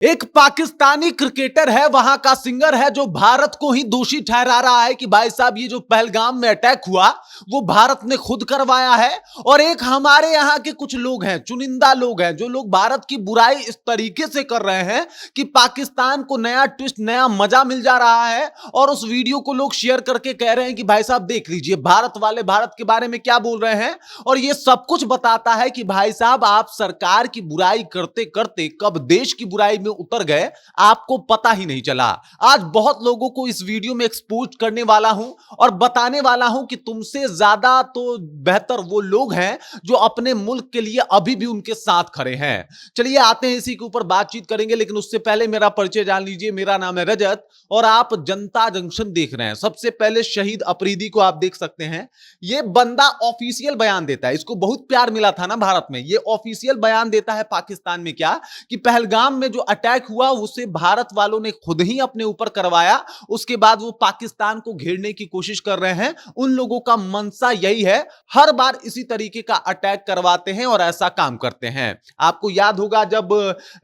एक पाकिस्तानी क्रिकेटर है, वहां का सिंगर है, जो भारत को ही दोषी ठहरा रहा है कि भाई साहब ये जो पहलगाम में अटैक हुआ वो भारत ने खुद करवाया है। और एक हमारे यहां के कुछ लोग हैं, चुनिंदा लोग हैं, जो लोग भारत की बुराई इस तरीके से कर रहे हैं कि पाकिस्तान को नया ट्विस्ट, नया मजा मिल जा रहा है। और उस वीडियो को लोग शेयर करके कह रहे हैं कि भाई साहब देख लीजिए भारत वाले भारत के बारे में क्या बोल रहे हैं। और ये सब कुछ बताता है कि भाई साहब आप सरकार की बुराई करते करते कब देश की बुराई में उतर गए आपको पता ही नहीं चला। आज बहुत लोगों को इस वीडियो में एक्सपोज करने वाला हूं और बताने वाला हूं कि तुमसे ज्यादा तो बेहतर वो लोग हैं जो अपने मुल्क के लिए अभी भी उनके साथ खड़े हैं। चलिए आते हैं, इसी के ऊपर बातचीत करेंगे, लेकिन उससे पहले मेरा परिचय जान लीजिए। मेरा नाम है रजत और आप जनता जंक्शन देख रहे हैं। सबसे पहले शहीद अफरीदी को आप देख सकते हैं। ये बंदा ऑफिशियल बयान देता है, इसको बहुत प्यार मिला था ना भारत में। ये ऑफिशियल बयान देता है पाकिस्तान में क्या कि पहलगाम में जो अटैक हुआ उसे भारत वालों ने खुद ही अपने ऊपर करवाया। उसके बाद वो पाकिस्तान को घेरने की कोशिश कर रहे हैं। उन लोगों का मनसा यही है, हर बार इसी तरीके का अटैक करवाते हैं और ऐसा काम करते हैं। आपको याद होगा जब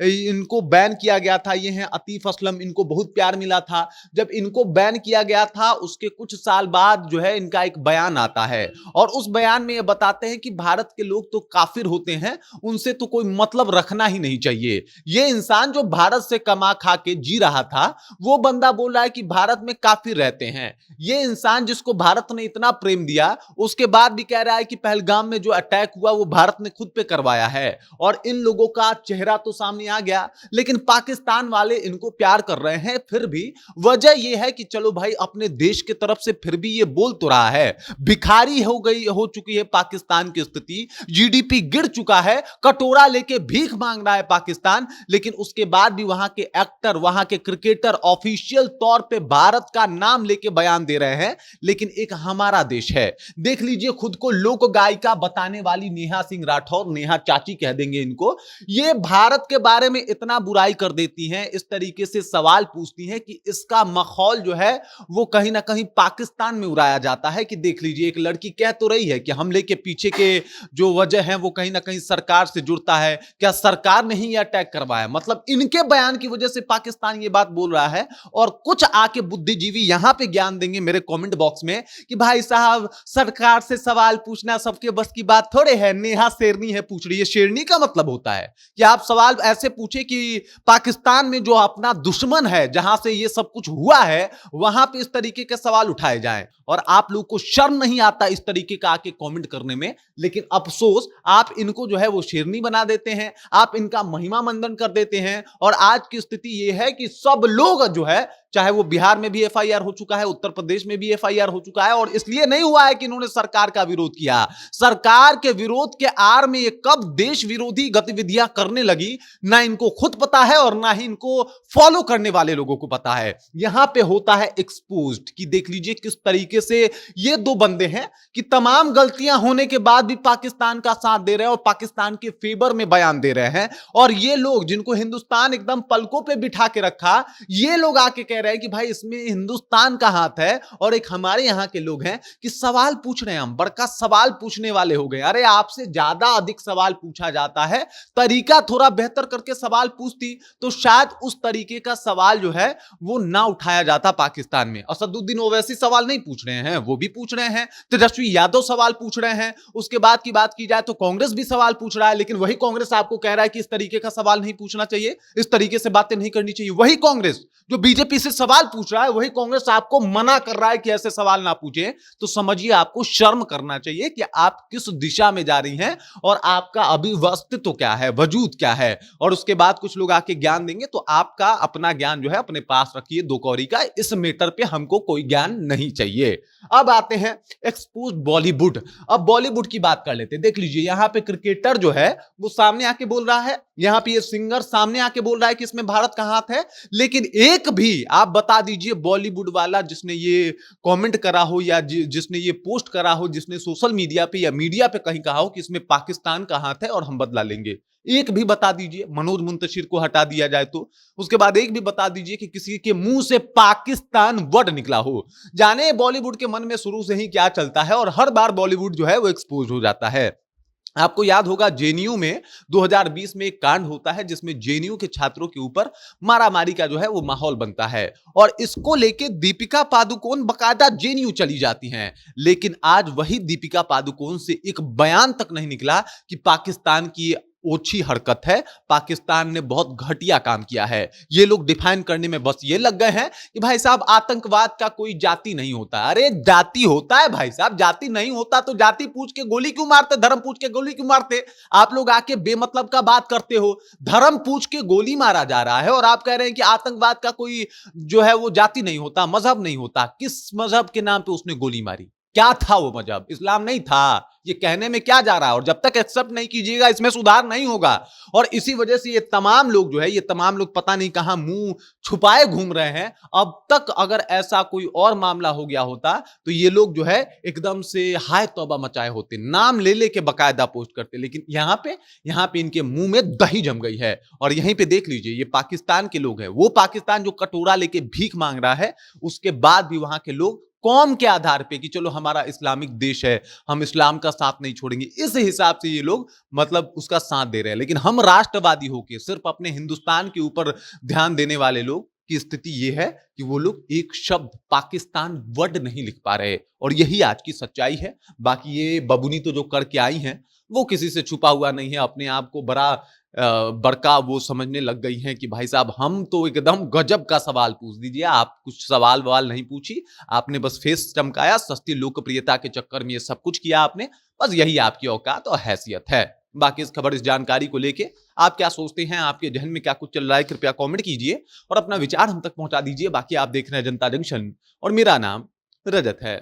इनको बैन किया गया था, ये हैं अतीफ असलम, इनको बहुत प्यार मिला था। जब इनको बैन किया गया था उसके कुछ साल बाद जो है इनका एक बयान आता है और उस बयान में ये बताते हैं कि भारत के लोग तो काफिर होते हैं, उनसे तो कोई मतलब रखना ही नहीं चाहिए। ये इंसान जो भारत से कमा खा के जी रहा था वो बंदा बोल रहा है कि भारत में काफिर रहते हैं। ये इंसान जिसको भारत ने इतना प्रेम दिया उसके बाद भी कह रहा है कि पहलगाम में जो अटैक हुआ वो भारत ने खुद पे करवाया है। और इन लोगों का चेहरा तो सामने आ गया, लेकिन पाकिस्तान वाले इनको प्यार कर रहे हैं। फिर भी वजह यह है कि चलो भाई अपने देश की तरफ से फिर भी ये बोल तो रहा है। भिखारी हो चुकी है पाकिस्तान की स्थिति, जीडीपी गिर चुका है, कटोरा लेके भीख मांग रहा है पाकिस्तान। लेकिन उसके बाद भी वहां के एक्टर, वहां के क्रिकेटर ऑफिशियल तौर पे भारत का नाम लेके बयान दे रहे हैं। लेकिन एक हमारा देश है, देख लीजिए, खुद को लोक गायिका बताने वाली नेहा सिंह राठौर, नेहा चाची कह देंगे इनको, ये भारत के बारे में इतना बुराई कर देती हैं, इस तरीके से सवाल पूछती हैं कि इसका माहौल जो है वो कहीं ना कहीं पाकिस्तान में उड़ाया जाता है। कि देख लीजिए एक लड़की कह तो रही है कि हमले के पीछे के जो वजह है वो कहीं ना कहीं सरकार से जुड़ता है, क्या सरकार ने ही अटैक करवाया। मतलब इनके बयान की वजह से पाकिस्तान ये बात बोल रहा है। और कुछ आके बुद्धिजीवी यहां पे ज्ञान देंगे मेरे कमेंट बॉक्स में कि भाई साहब सरकार से सवाल पूछना सबके बस की बात थोड़े है, नेहा शेरनी है पूछ रही है। शेरनी का मतलब होता है कि आप सवाल ऐसे पूछे कि पाकिस्तान में जो अपना दुश्मन है, जहां से ये सब कुछ हुआ है, वहां पे इस तरीके के सवाल उठाए जाएं। और आप लोग को शर्म नहीं आता इस तरीके का आके कमेंट करने में। लेकिन अफसोस आप इनको जो है वो शेरनी बना देते हैं, आप इनका महिमा मंडन कर देते हैं। और आज की स्थिति ये है कि सब लोग जो है, चाहे वो बिहार में भी एफआईआर हो चुका है, उत्तर प्रदेश में भी एफआईआर हो चुका है, और इसलिए नहीं हुआ है कि इन्होंने सरकार का विरोध किया। सरकार के विरोध के आड़ में ये कब देश विरोधी गतिविधियां करने लगी, ना इनको खुद पता है और ना ही इनको फॉलो करने वाले लोगों को पता है। यहां पे होता है एक्सपोज्ड कि देख लीजिए किस तरीके से ये दो बंदे हैं कि तमाम गलतियां होने के बाद भी पाकिस्तान का साथ दे रहे हैं और पाकिस्तान के फेवर में बयान दे रहे हैं। और ये लोग जिनको हिंदुस्तान एकदम पलकों पे बिठा के रखा, ये लोग आके कह रहे हैं कि भाई इसमें हिंदुस्तान का हाथ है। और एक हमारे यहां के लोग हैं कि सवाल पूछ रहे हैं, हम बड़का सवाल पूछने वाले हो गए। अरे आपसे ज्यादा अधिक सवाल पूछा जाता है, तरीका थोड़ा बेहतर करके सवाल पूछती तो शायद उस तरीके का सवाल जो है वो ना उठाया जाता पाकिस्तान में। असदुद्दीन ओवैसी सवाल नहीं पूछ रहे हैं, वो भी पूछ रहे हैं। तेजस्वी यादव सवाल पूछ रहे हैं। उसके बाद की बात की जाए तो कांग्रेस भी सवाल पूछ रहा है, लेकिन वही कांग्रेस आपको कह रहा है कि इस तरीके का सवाल नहीं पूछना चाहिए, इस तरीके से बातें नहीं करनी चाहिए। वही कांग्रेस जो बीजेपी से सवाल पूछ रहा है, वही कांग्रेस आपको मना कर रहा है कि ऐसे सवाल ना पूछे। तो समझिए आपको शर्म करना चाहिए कि आप किस दिशा में जा रही हैं और आपका अभी अस्तित्व क्या है, वजूद क्या है। और उसके बाद कुछ लोग आके ज्ञान देंगे, तो आपका अपना ज्ञान जो है अपने पास रखिए, दो कौड़ी का। इस मैटर पे हमको कोई ज्ञान नहीं चाहिए। अब आते हैं एक्सपोज बॉलीवुड। अब बॉलीवुड की बात कर लेते हैं। देख लीजिए यहां पे क्रिकेटर जो है वो सामने आके बोल रहा है, यहां पे ये सिंगर सामने आके बोल रहा है कि इसमें भारत का हाथ है। लेकिन एक भी आप बता दीजिए बॉलीवुड वाला जिसने ये कमेंट करा हो या जिसने ये पोस्ट करा हो, जिसने सोशल मीडिया पे या मीडिया पे कहीं कहा हो कि इसमें पाकिस्तान का हाथ है और हम बदला लेंगे। एक भी बता दीजिए, मनोज मुंतशिर को हटा दिया जाए तो। उसके बाद एक भी बता दीजिए कि किसी के मुंह से पाकिस्तान वर्ड निकला हो। जाने बॉलीवुड के मन में शुरू से ही क्या चलता है और हर बार बॉलीवुड जो है वो एक्सपोज हो जाता है। आपको याद होगा जेएनयू में 2020 में एक कांड होता है जिसमें जेएनयू के छात्रों के ऊपर मारामारी का जो है वो माहौल बनता है और इसको लेके दीपिका पादुकोण बकायदा जेएनयू चली जाती हैं। लेकिन आज वही दीपिका पादुकोण से एक बयान तक नहीं निकला कि पाकिस्तान की ओछी हरकत है, पाकिस्तान ने बहुत घटिया काम किया है। ये लोग डिफाइन करने में बस ये लग गए हैं कि भाई साहब आतंकवाद का कोई जाति नहीं होता। अरे जाति होता है भाई साहब, जाति नहीं होता तो जाति पूछ के गोली क्यों मारते, धर्म पूछ के गोली क्यों मारते? आप लोग आके बेमतलब का बात करते हो, धर्म पूछ के गोली मारा जा रहा है और आप कह रहे हैं कि आतंकवाद का कोई जो है वो जाति नहीं होता, मजहब नहीं होता। किस मजहब के नाम पे उसने गोली मारी? क्या था वो मजहब? इस्लाम नहीं था। ये कहने में क्या जा रहा है? और जब तक एक्सेप्ट नहीं कीजिएगा इसमें सुधार नहीं होगा। और इसी वजह से ये तमाम लोग जो है, ये तमाम लोग पता नहीं कहां मुंह छुपाए घूम रहे हैं। अब तक अगर ऐसा कोई और मामला हो गया होता तो ये लोग जो है एकदम से हाय तौबा मचाए होते, नाम ले लेके बकायदा पोस्ट करते। लेकिन यहां पे इनके मुंह में दही जम गई है। और यहीं पे देख लीजिए, ये पाकिस्तान के लोग हैं, वो पाकिस्तान जो कटोरा लेके भीख मांग रहा है, उसके बाद भी वहां के लोग कौम के आधार पे कि चलो हमारा इस्लामिक देश है, हम इस्लाम का साथ नहीं छोड़ेंगे, इस हिसाब से ये लोग मतलब उसका साथ दे रहे हैं। लेकिन हम राष्ट्रवादी होके सिर्फ अपने हिंदुस्तान के ऊपर ध्यान देने वाले लोग की स्थिति ये है कि वो लोग एक शब्द पाकिस्तान वर्ड नहीं लिख पा रहे। और यही आज की सच्चाई है। बाकी ये बबुनी तो जो करके आई हैं वो किसी से छुपा हुआ नहीं है। अपने आप को बड़ा बड़का वो समझने लग गई हैं कि भाई साहब हम तो एकदम गजब का सवाल पूछ दीजिए। आप कुछ सवाल ववाल नहीं पूछी, आपने बस फेस चमकाया, सस्ती लोकप्रियता के चक्कर में ये सब कुछ किया आपने। बस यही आपकी औकात और हैसियत है। बाकी इस खबर, इस जानकारी को लेके आप क्या सोचते हैं, आपके जहन में क्या कुछ चल रहा है, कृपया कमेंट कीजिए और अपना विचार हम तक पहुंचा दीजिए। बाकी आप देख रहे हैं जनता जंक्शन और मेरा नाम रजत है।